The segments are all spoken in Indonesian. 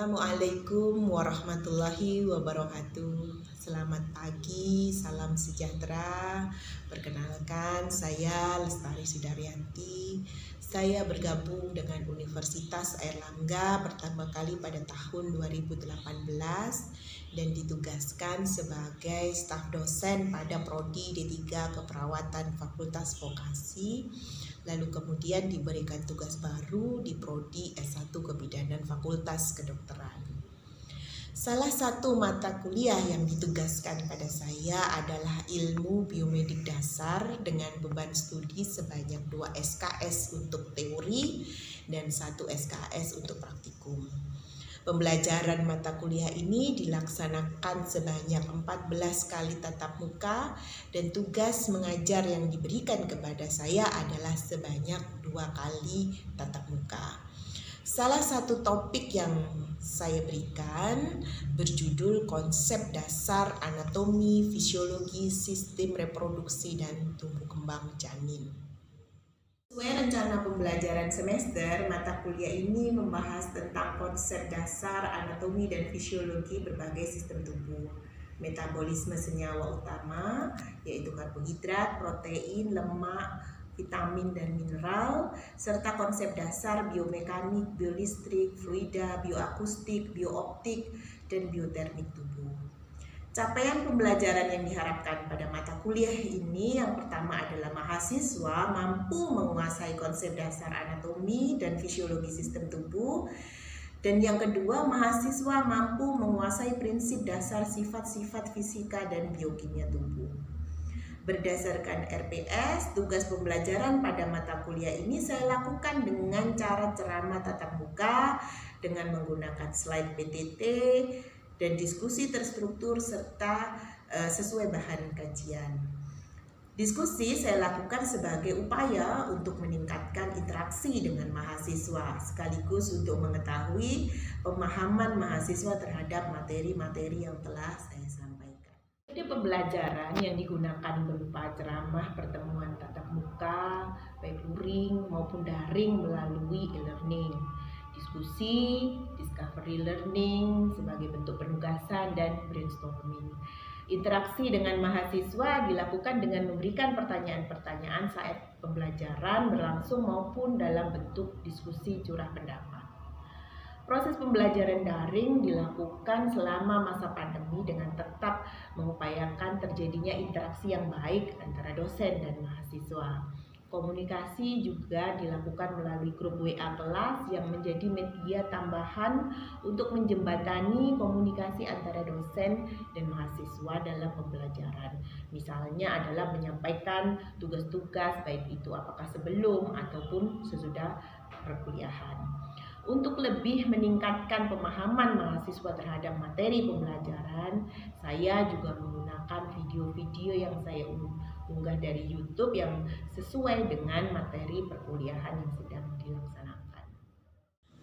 Assalamualaikum warahmatullahi wabarakatuh. Selamat pagi, salam sejahtera. Perkenalkan, saya Lestari Sudaryanti. Saya bergabung dengan Universitas Airlangga pertama kali pada tahun 2018 dan ditugaskan sebagai staf dosen pada Prodi D3 Keperawatan Fakultas Vokasi. Lalu kemudian diberikan tugas baru di Prodi S1 Kebidanan Fakultas Kedokteran. Salah satu mata kuliah yang ditugaskan pada saya adalah ilmu biomedik dasar dengan beban studi sebanyak 2 SKS untuk teori dan 1 SKS untuk praktikum. Pembelajaran mata kuliah ini dilaksanakan sebanyak 14 kali tatap muka dan tugas mengajar yang diberikan kepada saya adalah sebanyak 2 kali tatap muka. Salah satu topik yang saya berikan berjudul konsep dasar anatomi, fisiologi, sistem reproduksi dan tumbuh kembang janin. Sesuai rencana pembelajaran semester, mata kuliah ini membahas tentang konsep dasar anatomi dan fisiologi berbagai sistem tubuh, metabolisme senyawa utama, yaitu karbohidrat, protein, lemak, vitamin dan mineral, serta konsep dasar biomekanik, biolistrik, fluida, bioakustik, biooptik, dan biotermik tubuh. Capaian pembelajaran yang diharapkan pada mata kuliah ini yang pertama adalah mahasiswa mampu menguasai konsep dasar anatomi dan fisiologi sistem tubuh, dan yang kedua mahasiswa mampu menguasai prinsip dasar sifat-sifat fisika dan biokimia tubuh. Berdasarkan RPS, tugas pembelajaran pada mata kuliah ini saya lakukan dengan cara ceramah tatap muka dengan menggunakan slide PPT dan diskusi terstruktur serta sesuai bahan kajian. Diskusi saya lakukan sebagai upaya untuk meningkatkan interaksi dengan mahasiswa sekaligus untuk mengetahui pemahaman mahasiswa terhadap materi-materi yang telah saya sampaikan. Metode pembelajaran yang digunakan berupa ceramah, pertemuan tatap muka, baik luring maupun daring melalui e-learning, diskusi, discovery learning sebagai bentuk penugasan dan brainstorming. Interaksi dengan mahasiswa dilakukan dengan memberikan pertanyaan-pertanyaan saat pembelajaran berlangsung maupun dalam bentuk diskusi curah pendapat. Proses pembelajaran daring dilakukan selama masa pandemi dengan tetap mengupayakan terjadinya interaksi yang baik antara dosen dan mahasiswa. Komunikasi juga dilakukan melalui grup WA kelas yang menjadi media tambahan untuk menjembatani komunikasi antara dosen dan mahasiswa dalam pembelajaran. Misalnya adalah menyampaikan tugas-tugas baik itu apakah sebelum ataupun sesudah perkuliahan. Untuk lebih meningkatkan pemahaman mahasiswa terhadap materi pembelajaran, saya juga menggunakan video-video yang saya unggah dari YouTube yang sesuai dengan materi perkuliahan yang sedang dilaksanakan.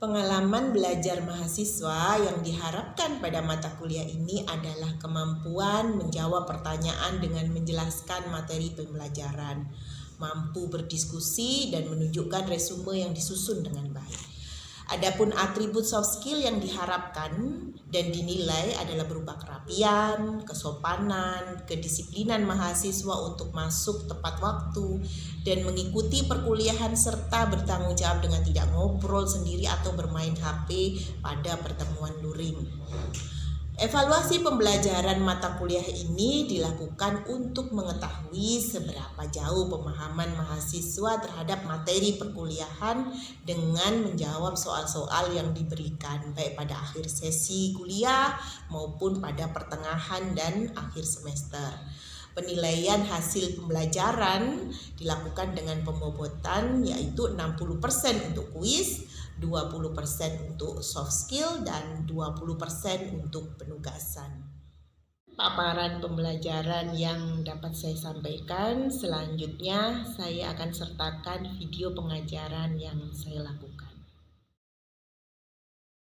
Pengalaman belajar mahasiswa yang diharapkan pada mata kuliah ini adalah kemampuan menjawab pertanyaan dengan menjelaskan materi pembelajaran, mampu berdiskusi dan menunjukkan resume yang disusun dengan baik. Adapun atribut soft skill yang diharapkan dan dinilai adalah berupa kerapian, kesopanan, kedisiplinan mahasiswa untuk masuk tepat waktu dan mengikuti perkuliahan serta bertanggung jawab dengan tidak ngobrol sendiri atau bermain HP pada pertemuan luring. Evaluasi pembelajaran mata kuliah ini dilakukan untuk mengetahui seberapa jauh pemahaman mahasiswa terhadap materi perkuliahan dengan menjawab soal-soal yang diberikan baik pada akhir sesi kuliah maupun pada pertengahan dan akhir semester. Penilaian hasil pembelajaran dilakukan dengan pembobotan yaitu 60% untuk kuis, 20% untuk soft skill, dan 20% untuk penugasan. Paparan pembelajaran yang dapat saya sampaikan, selanjutnya saya akan sertakan video pengajaran yang saya lakukan.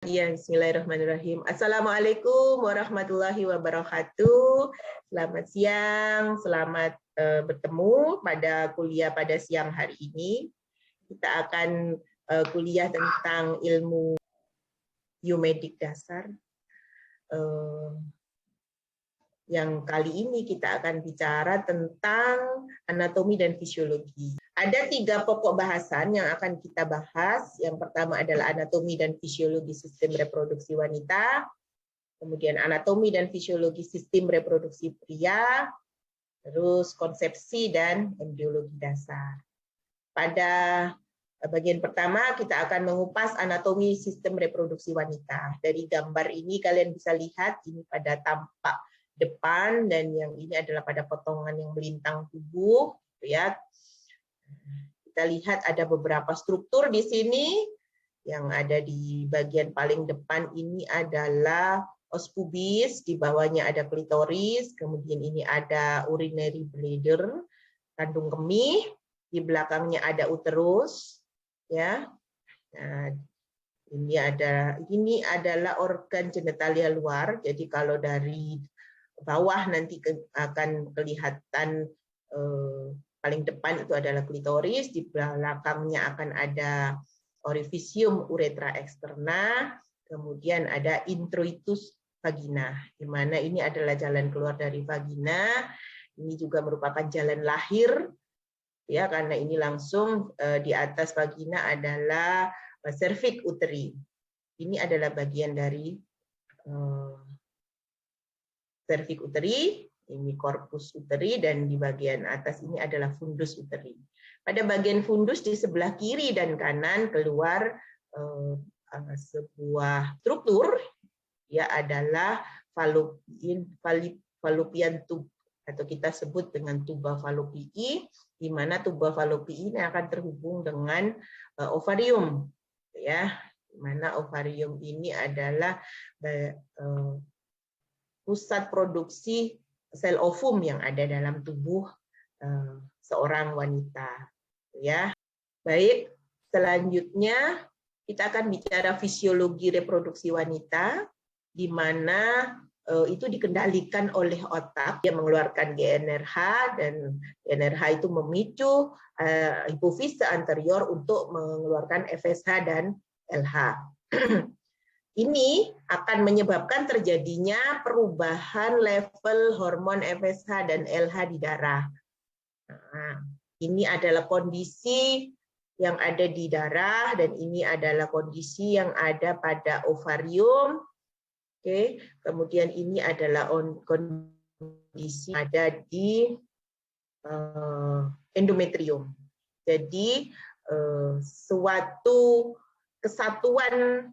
Ya, bismillahirrahmanirrahim. Assalamualaikum warahmatullahi wabarakatuh. Selamat siang, selamat bertemu pada kuliah pada siang hari ini. Kita akan kuliah tentang ilmu biomedik dasar. Yang kali ini kita akan bicara tentang anatomi dan fisiologi. Ada 3 pokok bahasan yang akan kita bahas. Yang pertama adalah anatomi dan fisiologi sistem reproduksi wanita, kemudian anatomi dan fisiologi sistem reproduksi pria, terus konsepsi dan embriologi dasar. Pada bagian pertama kita akan mengupas anatomi sistem reproduksi wanita. Dari gambar ini kalian bisa lihat ini pada tampak depan dan yang ini adalah pada potongan yang melintang tubuh, ya. Kita lihat ada beberapa struktur di sini. Yang ada di bagian paling depan ini adalah os pubis, di bawahnya ada klitoris, kemudian ini ada urinary bladder, kandung kemih, di belakangnya ada uterus, ya. Nah, ini adalah organ genitalia luar. Jadi kalau dari bawah nanti akan kelihatan paling depan itu adalah klitoris, di belakangnya akan ada orifisium uretra externa, kemudian ada introitus vagina, di mana ini adalah jalan keluar dari vagina. Ini juga merupakan jalan lahir, ya, karena ini langsung di atas vagina adalah cervix uteri. Ini adalah bagian dari cervix uteri, ini corpus uteri, dan di bagian atas ini adalah fundus uteri. Pada bagian fundus di sebelah kiri dan kanan keluar sebuah struktur, ya, adalah fallopian tube, atau kita sebut dengan tuba fallopii, di mana tuba fallopii ini akan terhubung dengan ovarium, ya, di mana ovarium ini adalah pusat produksi sel ovum yang ada dalam tubuh seorang wanita, ya. Baik, selanjutnya kita akan bicara fisiologi reproduksi wanita, di mana itu dikendalikan oleh otak yang mengeluarkan GnRH, dan GnRH itu memicu hipofise anterior untuk mengeluarkan FSH dan LH. Ini akan menyebabkan terjadinya perubahan level hormon FSH dan LH di darah. Nah, ini adalah kondisi yang ada di darah, dan ini adalah kondisi yang ada pada ovarium. Oke, kemudian ini adalah kondisi yang ada di endometrium. Jadi suatu kesatuan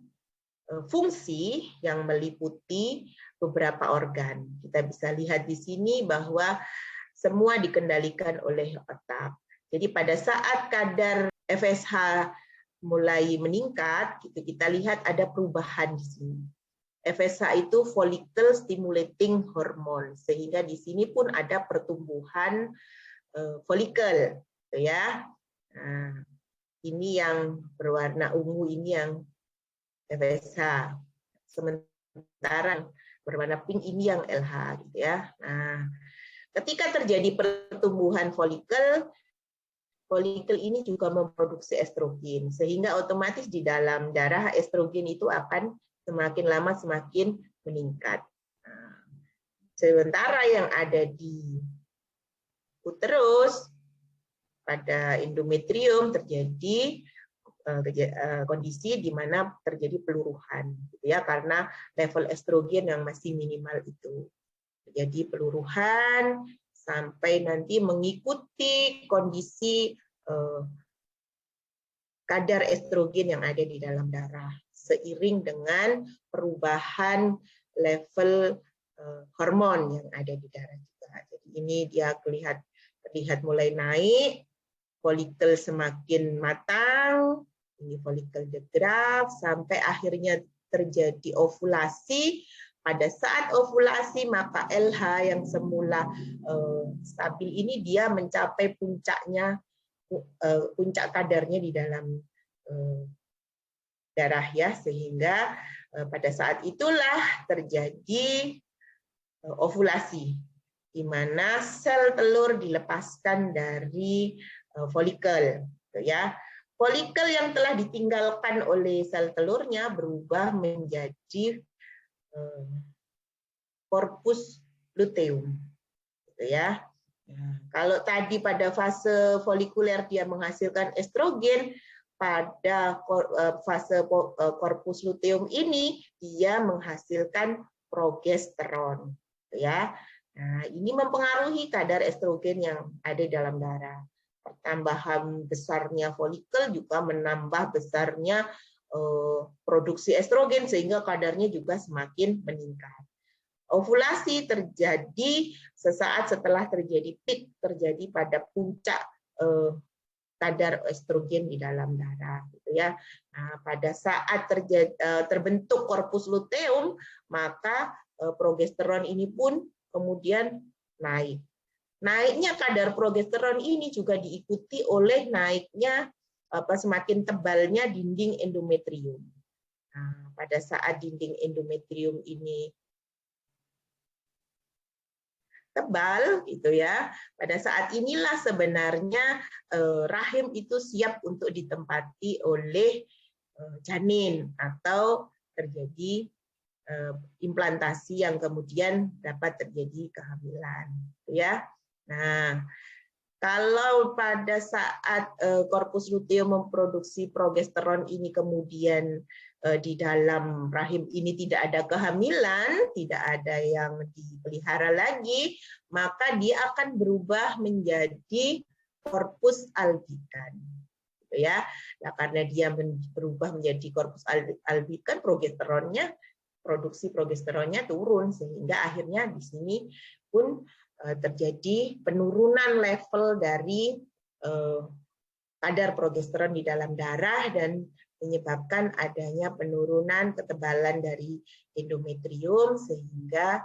fungsi yang meliputi beberapa organ. Kita bisa lihat di sini bahwa semua dikendalikan oleh otak. Jadi pada saat kadar FSH mulai meningkat, kita lihat ada perubahan di sini. FSH itu follicle stimulating hormone, sehingga di sini pun ada pertumbuhan folikel, ya. Nah, ini yang berwarna ungu, ini yang FSH, sementara berwarna pink ini yang LH, gitu ya. Nah, ketika terjadi pertumbuhan folikel ini juga memproduksi estrogen, sehingga otomatis di dalam darah estrogen itu akan semakin lama semakin meningkat. Nah, sementara yang ada di uterus pada endometrium terjadi kondisi di mana terjadi peluruhan, gitu ya, karena level estrogen yang masih minimal itu. Jadi peluruhan sampai nanti mengikuti kondisi kadar estrogen yang ada di dalam darah, seiring dengan perubahan level hormon yang ada di darah juga. Jadi ini dia terlihat mulai naik, folikel semakin matang, ini folikel degraf, sampai akhirnya terjadi ovulasi. Pada saat ovulasi maka LH yang semula stabil ini dia mencapai puncaknya, puncak kadarnya di dalam darah, ya, sehingga pada saat itulah terjadi ovulasi, di mana sel telur dilepaskan dari folikel, ya. Folikel yang telah ditinggalkan oleh sel telurnya berubah menjadi korpus luteum, gitu ya. Nah, kalau tadi pada fase folikuler dia menghasilkan estrogen, pada fase korpus luteum ini dia menghasilkan progesteron, gitu ya. Nah, ini mempengaruhi kadar estrogen yang ada dalam darah. Pertambahan besarnya folikel juga menambah besarnya produksi estrogen sehingga kadarnya juga semakin meningkat. Ovulasi terjadi sesaat setelah terjadi peak, terjadi pada puncak kadar estrogen di dalam darah, gitu ya. Nah, pada saat terbentuk korpus luteum, maka progesteron ini pun kemudian naik. Naiknya kadar progesteron ini juga diikuti oleh naiknya semakin tebalnya dinding endometrium. Nah, pada saat dinding endometrium ini tebal, gitu ya, pada saat inilah sebenarnya rahim itu siap untuk ditempati oleh janin atau terjadi implantasi yang kemudian dapat terjadi kehamilan, gitu ya. Nah, kalau pada saat korpus luteum memproduksi progesteron ini kemudian di dalam rahim ini tidak ada kehamilan, tidak ada yang dipelihara lagi, maka dia akan berubah menjadi korpus albikan, gitu ya. Nah, karena dia berubah menjadi korpus albikan, produksi progesteronnya turun, sehingga akhirnya di sini pun terjadi penurunan level dari kadar progesteron di dalam darah dan menyebabkan adanya penurunan ketebalan dari endometrium sehingga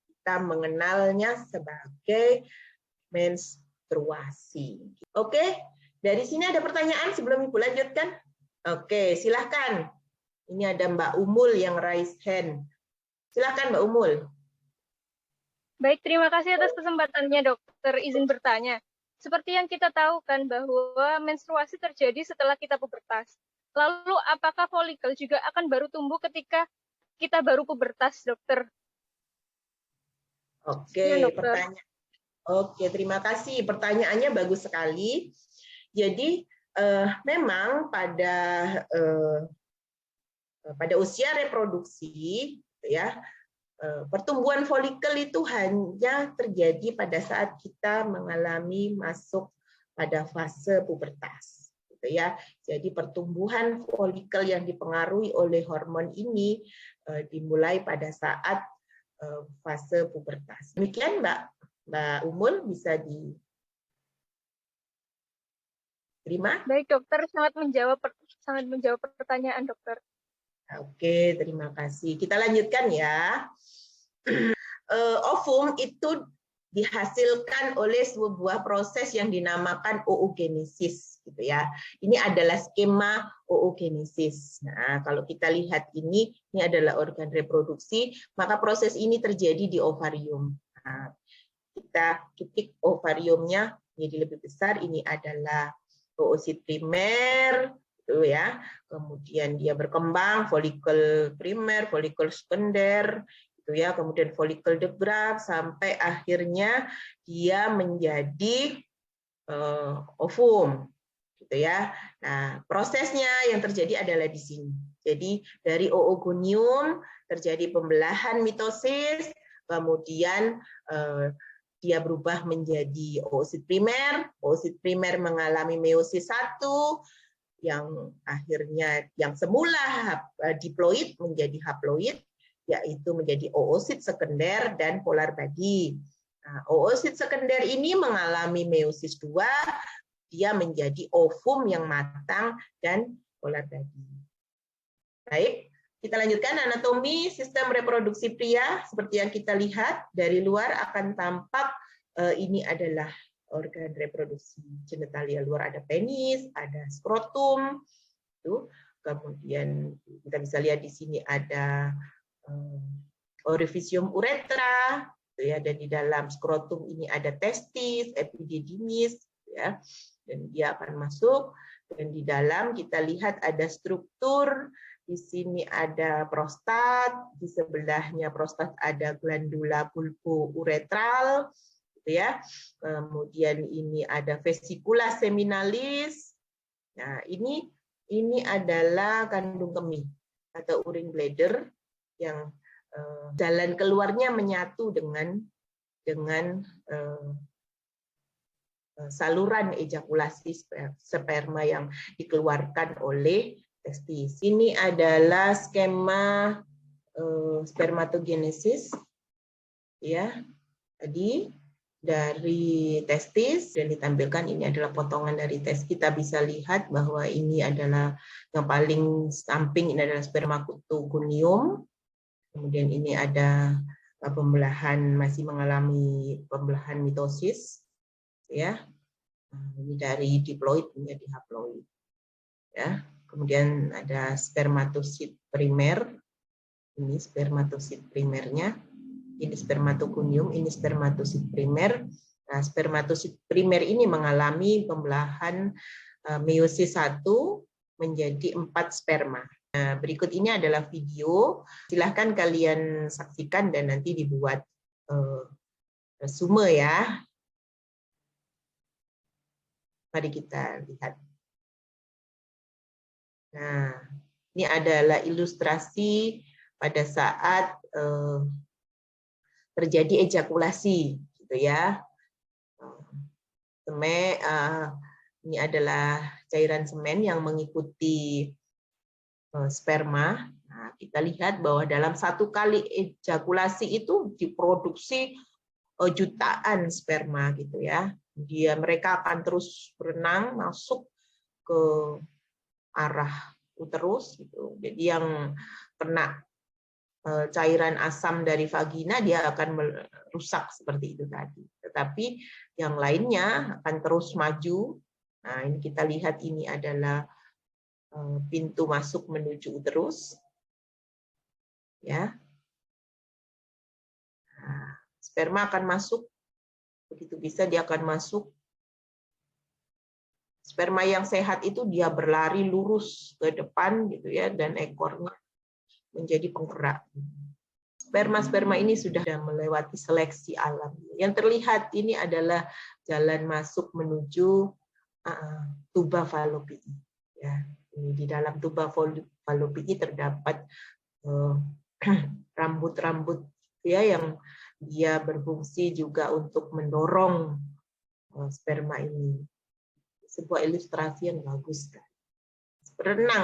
kita mengenalnya sebagai menstruasi. Oke, dari sini ada pertanyaan sebelum Ibu lanjutkan? Oke, silahkan. Ini ada Mbak Umul yang raise hand. Silahkan Mbak Umul. Baik, terima kasih atas kesempatannya dokter. Izin bertanya. Seperti yang kita tahu kan bahwa menstruasi terjadi setelah kita pubertas. Lalu apakah folikel juga akan baru tumbuh ketika kita baru pubertas, dokter? Oke, terima kasih. Pertanyaannya bagus sekali. Jadi memang pada usia reproduksi, ya, pertumbuhan folikel itu hanya terjadi pada saat kita mengalami masuk pada fase pubertas, gitu ya. Jadi pertumbuhan folikel yang dipengaruhi oleh hormon ini dimulai pada saat fase pubertas. Demikian Mbak Umul, bisa diterima? Baik dokter, sangat menjawab pertanyaan dokter. Oke, terima kasih. Kita lanjutkan ya. Ovum itu dihasilkan oleh sebuah proses yang dinamakan oogenesis, gitu ya. Ini adalah skema oogenesis. Nah, kalau kita lihat ini adalah organ reproduksi, maka proses ini terjadi di ovarium. Nah, kita ketik ovariumnya menjadi lebih besar. Ini adalah oosit primer, gitu ya. Kemudian dia berkembang folikel primer, folikel sekunder, gitu ya. Kemudian folikel debrat sampai akhirnya dia menjadi ovum, gitu ya. Nah, prosesnya yang terjadi adalah di sini. Jadi dari oogonium terjadi pembelahan mitosis, kemudian dia berubah menjadi oosit primer mengalami meiosis 1, yang akhirnya yang semula diploid menjadi haploid, yaitu menjadi oosit sekunder dan polar body. Nah, oosit sekunder ini mengalami meiosis 2, dia menjadi ovum yang matang dan polar body. Baik, kita lanjutkan anatomi sistem reproduksi pria. Seperti yang kita lihat dari luar akan tampak ini adalah organ reproduksi genitalia luar, ada penis, ada skrotum, itu. Kemudian kita bisa lihat di sini ada orifisium uretra, gitu ya, dan di dalam skrotum ini ada testis, epididymis, ya, dan dia akan masuk Dan di dalam kita lihat ada struktur, di sini ada prostat, di sebelahnya prostat ada glandula pulpo-uretral, gitu ya. Kemudian ini ada vesicula seminalis. Nah, ini adalah kandung kemih atau urine bladder yang jalan keluarnya menyatu dengan saluran ejakulasi sperma yang dikeluarkan oleh testis. Ini adalah skema spermatogenesis, ya. Tadi dari testis dan ditampilkan ini adalah potongan dari testis. Kita bisa lihat bahwa ini adalah yang paling samping, ini adalah spermatogonium. Kemudian ini ada pembelahan, masih mengalami pembelahan mitosis, ya. Ini dari diploid menjadi haploid, ya. Kemudian ada spermatosit primer, ini spermatosit primernya, ini spermatogonium, ini spermatosit primer. Nah, spermatosit primer ini mengalami pembelahan meiosis 1 menjadi 4 sperma. Nah, berikut ini adalah video, silahkan kalian saksikan dan nanti dibuat resume, ya. Mari kita lihat. Nah, ini adalah ilustrasi pada saat terjadi ejakulasi, gitu ya. Ini adalah cairan semen yang mengikuti sperma. Nah, kita lihat bahwa dalam satu kali ejakulasi itu diproduksi jutaan sperma, gitu ya. Mereka akan terus berenang masuk ke arah uterus, gitu. Jadi yang kena cairan asam dari vagina dia akan merusak seperti itu tadi. Tetapi yang lainnya akan terus maju. Nah, ini kita lihat, ini adalah pintu masuk menuju uterus, ya. Nah, sperma akan masuk, begitu bisa dia akan masuk. Sperma yang sehat itu dia berlari lurus ke depan, gitu ya, dan ekornya menjadi penggerak. Sperma-sperma ini sudah melewati seleksi alam. Yang terlihat ini adalah jalan masuk menuju tuba falopii. Ya, ini di dalam tuba falopii terdapat rambut-rambut, ya, yang dia berfungsi juga untuk mendorong sperma ini. Sebuah ilustrasi yang bagus, kan?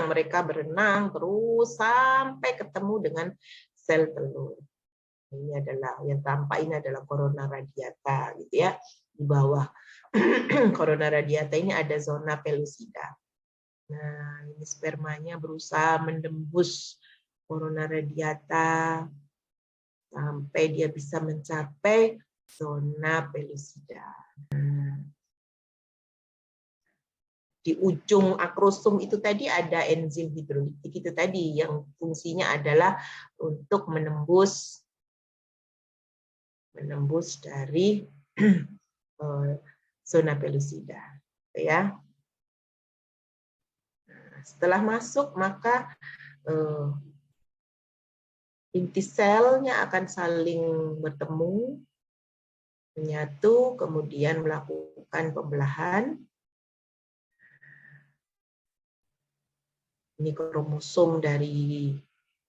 Mereka berenang terus sampai ketemu dengan sel telur. Ini adalah yang tampak, ini adalah corona radiata, gitu ya. Di bawah corona radiata ini ada zona pellucida. Nah, ini spermanya berusaha menembus corona radiata sampai dia bisa mencapai zona pellucida. Di ujung akrosom itu tadi ada enzim hidrolitik itu tadi yang fungsinya adalah untuk menembus dari zona pellucida, ya. Setelah masuk, maka inti selnya akan saling bertemu, menyatu, kemudian melakukan pembelahan. Ini kromosom dari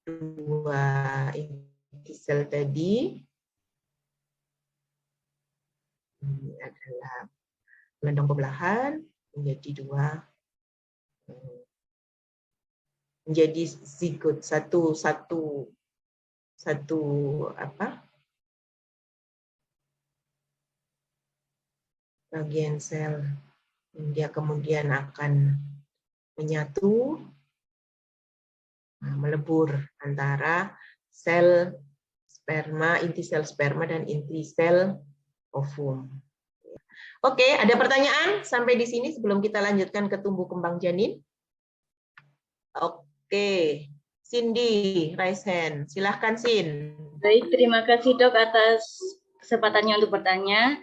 dua inti sel tadi. Ini adalah gelendong pembelahan menjadi dua, menjadi zigot, satu bagian sel. Dia kemudian akan menyatu, melebur antara sel sperma, inti sel sperma dan inti sel ovum. Oke, ada pertanyaan sampai di sini sebelum kita lanjutkan ke tumbuh kembang janin? Oke, Cindy, raise hand. Silahkan, Sin. Baik, terima kasih dok atas kesempatannya untuk bertanya.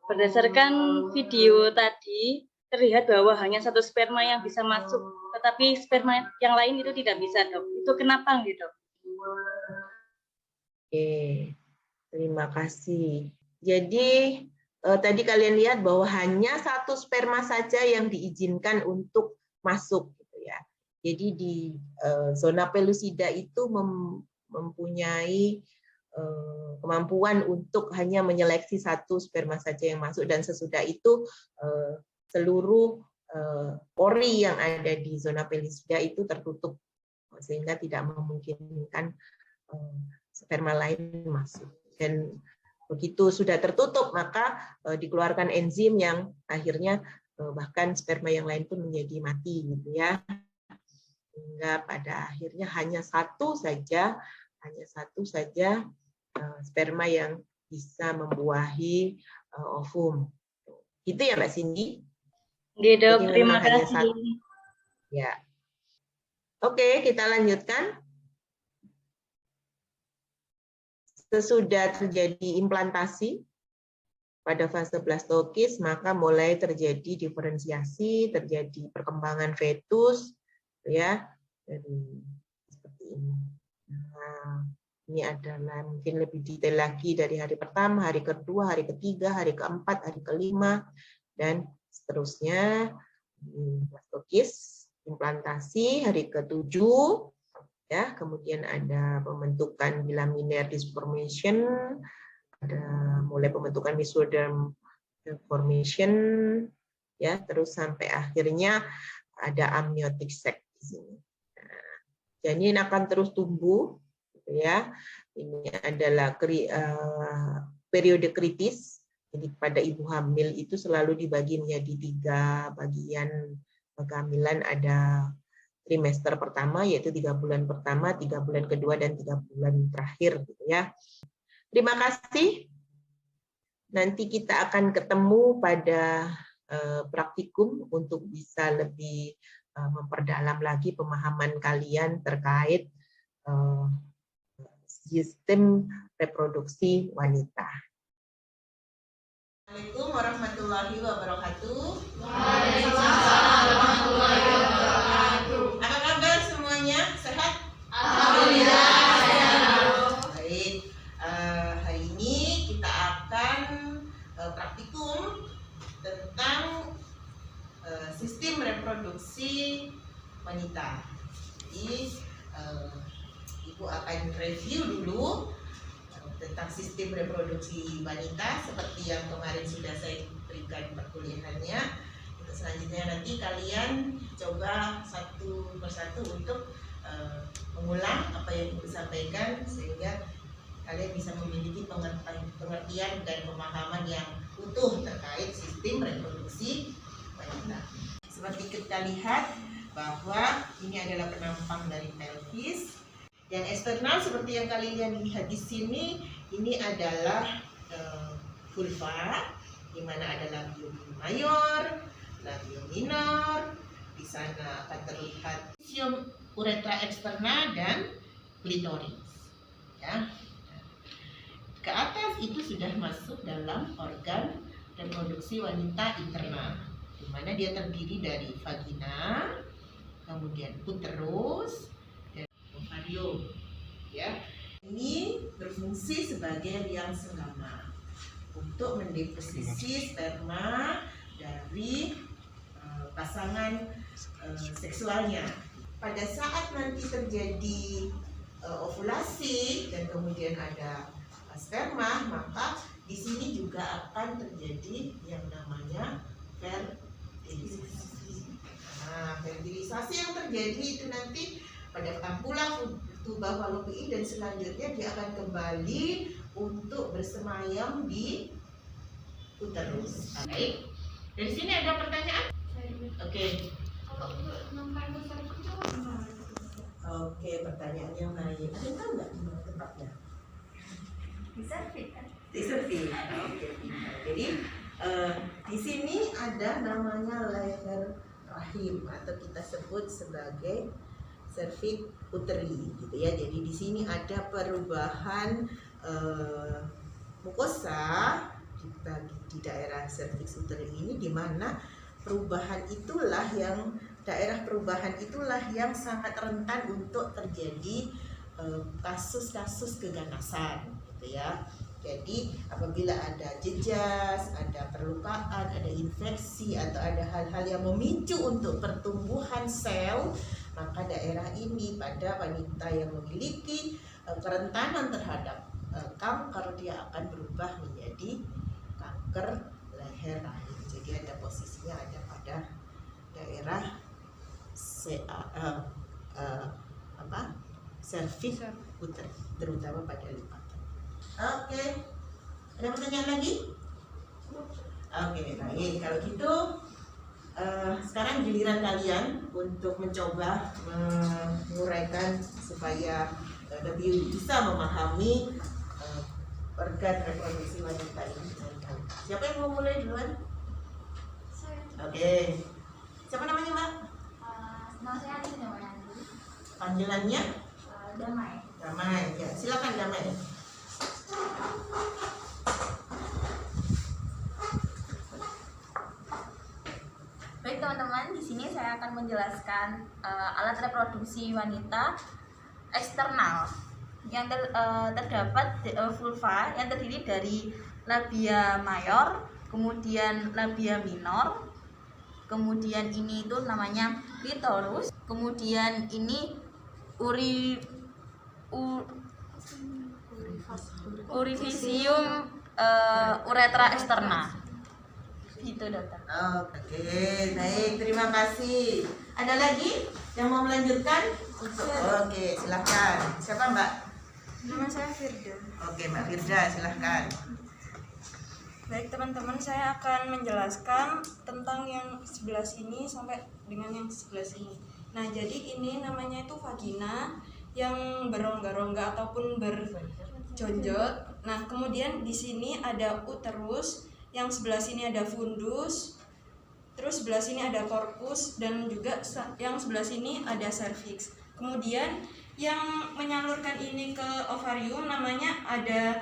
Berdasarkan video tadi, terlihat bahwa hanya satu sperma yang bisa masuk, tetapi sperma yang lain itu tidak bisa, Dok. Itu kenapa gitu? Oke, terima kasih. Jadi tadi kalian lihat bahwa hanya satu sperma saja yang diizinkan untuk masuk, gitu ya. Jadi di zona pellucida itu mempunyai kemampuan untuk hanya menyeleksi satu sperma saja yang masuk, dan sesudah itu seluruh pori yang ada di zona pellucida itu tertutup sehingga tidak memungkinkan sperma lain masuk. Dan begitu sudah tertutup, maka dikeluarkan enzim yang akhirnya bahkan sperma yang lain pun menjadi mati, gitu ya. Sehingga pada akhirnya hanya satu saja sperma yang bisa membuahi ovum. Itu ya Mbak Cindy? Dok, jadi terima memang hanya kasih. satu. Ya. Oke, kita lanjutkan. Sesudah terjadi implantasi pada fase blastokis, maka mulai terjadi diferensiasi, terjadi perkembangan fetus, ya, dari seperti ini. Nah, ini adalah mungkin lebih detail lagi dari hari pertama, hari kedua, hari ketiga, hari keempat, hari kelima, dan seterusnya. Blastokis, implantasi, hari ketujuh. Ya, kemudian ada pembentukan bilaminar disc formation, ada mulai pembentukan mesoderm formation, ya, terus sampai akhirnya ada amniotic sac di sini. Nah, janin akan terus tumbuh, gitu ya. Ini adalah periode kritis. Jadi pada ibu hamil itu selalu dibagi menjadi 3 bagian kehamilan. Ada trimester pertama, yaitu 3 bulan pertama, 3 bulan kedua, dan 3 bulan terakhir, gitu ya. Terima kasih. Nanti kita akan ketemu pada praktikum untuk bisa lebih memperdalam lagi pemahaman kalian terkait sistem reproduksi wanita. Assalamualaikum warahmatullahi wabarakatuh. Waalaikumsalam warahmatullahi wabarakatuh. Apa kabar semuanya? Sehat? Alhamdulillah. Baik. Hari ini kita akan praktikum tentang sistem reproduksi wanita. Jadi Ibu akan review dulu tentang sistem reproduksi wanita seperti yang kemarin sudah saya berikan perkuliahannya. Selanjutnya nanti kalian coba satu persatu untuk mengulang apa yang Ibu sampaikan sehingga kalian bisa memiliki pengertian dan pemahaman yang utuh terkait sistem reproduksi wanita. Seperti kita lihat bahwa ini adalah penampang dari pelvis. Yang eksternal seperti yang kalian lihat di sini, ini adalah vulva, di mana ada labium mayor, labium minor. Di sana akan terlihat uretra eksterna dan klitoris. Ya. Ke atas itu sudah masuk dalam organ reproduksi wanita internal, di mana dia terdiri dari vagina, kemudian uterus, dan ovarium. Ya, ini berfungsi sebagai liang selama untuk mendeposisi sperma dari pasangan seksualnya. Pada saat nanti terjadi ovulasi dan kemudian ada sperma, maka di sini juga akan terjadi yang namanya fertilisasi. Nah, fertilisasi yang terjadi itu nanti pada ampula tuba fallopi dan selanjutnya dia akan kembali untuk bersemayam di uterus. Baik. Dari sini ada pertanyaan? Oke. Oke, pertanyaannya baik. Ada yang tahu nggak di mana tempatnya? Di serviks. Oke. Jadi di sini ada namanya leher rahim atau kita sebut sebagai cervix uteri, gitu ya. Jadi di sini ada perubahan mukosa di daerah cervix uteri ini, di mana perubahan itulah yang sangat rentan untuk terjadi kasus-kasus keganasan gitu ya. Jadi apabila ada jejas, ada perlukaan, ada infeksi atau ada hal-hal yang memicu untuk pertumbuhan sel, maka daerah ini pada wanita yang memiliki kerentanan terhadap kanker, dia akan berubah menjadi kanker leher rahim. Jadi ada posisinya ada pada daerah serviks uter, terutama pada lipatan. Oke, ada pertanyaan lagi? Oke, baik. Kalau gitu sekarang giliran kalian untuk mencoba menguraikan supaya lebih bisa memahami organ reproduksi wanita ini. Siapa yang mau mulai duluan? Oke. Siapa namanya, Mbak? Nama saya Adi Damanandi. Panggilannya? Damai. Damai. Ya, silakan Damai. Baik teman-teman, di sini saya akan menjelaskan alat reproduksi wanita eksternal yang terdapat vulva yang terdiri dari labia mayor, kemudian labia minor, kemudian ini itu namanya clitoris, kemudian ini urifisium uretra eksterna. Gitu dokter. Oke, baik, terima kasih. Ada lagi yang mau melanjutkan? Oke, silahkan. Siapa Mbak? Nama saya Firda. Oke, Mbak Firda, silahkan. Baik teman-teman, saya akan menjelaskan tentang yang sebelah sini sampai dengan yang sebelah sini. Nah, jadi ini namanya itu vagina yang berongga-rongga ataupun berjonjot. Nah, kemudian di sini ada uterus, yang sebelah sini ada fundus, terus sebelah sini ada korpus, dan juga yang sebelah sini ada serviks. Kemudian yang menyalurkan ini ke ovarium namanya ada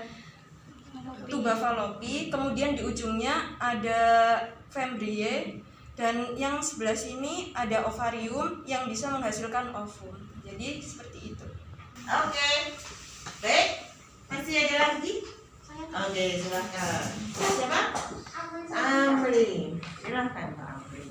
tuba fallopi, kemudian di ujungnya ada fembrie, dan yang sebelah sini ada ovarium yang bisa menghasilkan ovum. Jadi seperti itu. Oke, baik. Masih ada lagi? Oke, silahkan. Siapa? Amri. Silahkan Pak Amri.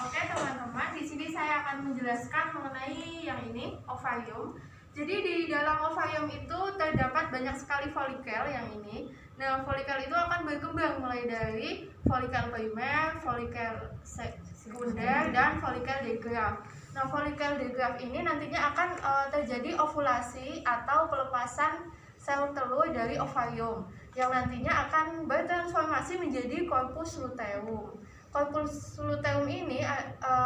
Oke teman-teman, di sini saya akan menjelaskan mengenai yang ini, ovarium. Jadi di dalam ovarium itu terdapat banyak sekali folikel yang ini. Nah, folikel itu akan berkembang mulai dari folikel primer, folikel sekunder, dan folikel degraf. Nah, folikel degraf ini nantinya akan terjadi ovulasi atau pelepasan sel telur dari ovarium yang nantinya akan bertransformasi menjadi corpus luteum. Corpus luteum ini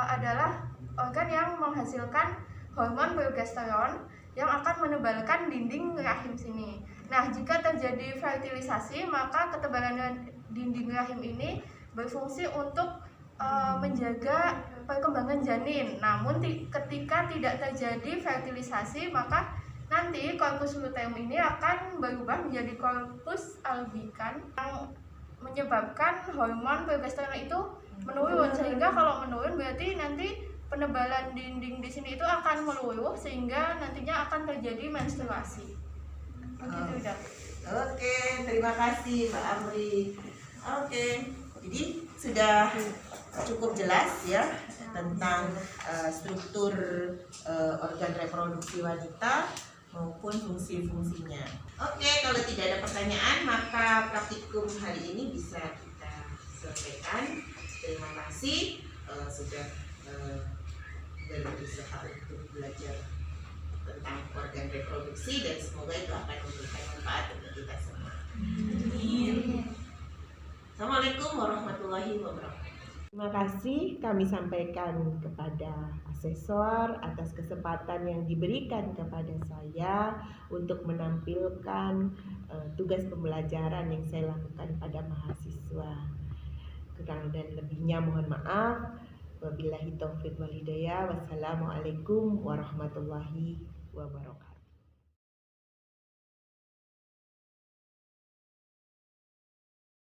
adalah organ yang menghasilkan hormon progesteron yang akan menebalkan dinding rahim sini. Nah, jika terjadi fertilisasi, maka ketebalan dinding rahim ini berfungsi untuk menjaga perkembangan janin. Namun ketika tidak terjadi fertilisasi, maka nanti corpus luteum ini akan berubah menjadi corpus albicans yang menyebabkan hormon progesteron itu menurun, sehingga kalau menurun berarti nanti penebalan dinding di sini itu akan meluruh sehingga nantinya akan terjadi menstruasi. Begitu, Dok. Oke, terima kasih Mbak Amri. Oke, jadi sudah cukup jelas ya tentang struktur organ reproduksi wanita maupun fungsi-fungsinya. Oke, kalau tidak ada pertanyaan, maka praktikum hari ini bisa kita selesaikan. Terima kasih sudah berusaha untuk belajar tentang organ reproduksi, dan semoga itu akan memberikan manfaat untuk kita semua. Assalamualaikum warahmatullahi wabarakatuh. Terima kasih kami sampaikan kepada asesor atas kesempatan yang diberikan kepada saya untuk menampilkan tugas pembelajaran yang saya lakukan pada mahasiswa. Kurang dan lebihnya mohon maaf. Wabillahi taufiq wal hidayah. Wassalamualaikum warahmatullahi wabarakatuh.